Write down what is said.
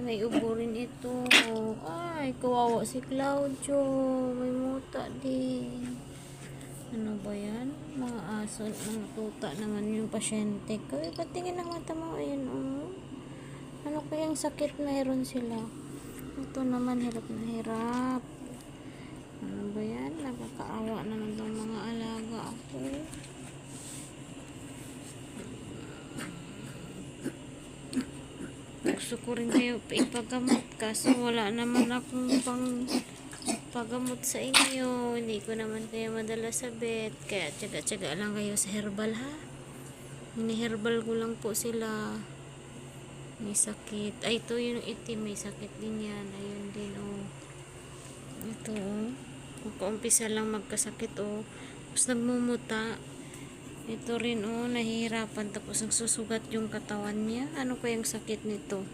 May ubo rin ito. Ay, kawawa si Claudio. May muta din. Ano ba yan? Mga aso, mga tuta naman yung pasyente ko. Patingin ang mata mo. Ayan, oh. Ano kayang sakit mayroon sila? Ito naman, hirap na hirap. Ano ba yan? Nakakaawa naman itong mga alaga ako. Gusto ko rin kayo ipagamot kaso wala naman akong pang pagamot sa inyo. Hindi ko naman kayo madala sa vet. Kaya tsaga-tsaga lang kayo sa herbal, ha? Hini-herbal ko lang po sila. May sakit. Ay, ito yung itim. May sakit din yan. Ayun din, oh. Ito, oh. Magkaumpisa lang magkasakit, oh. Tapos nagmumuta. Ito rin, oh. Nahihirapan. Tapos nagsusugat yung katawan niya. Ano kayang sakit nito?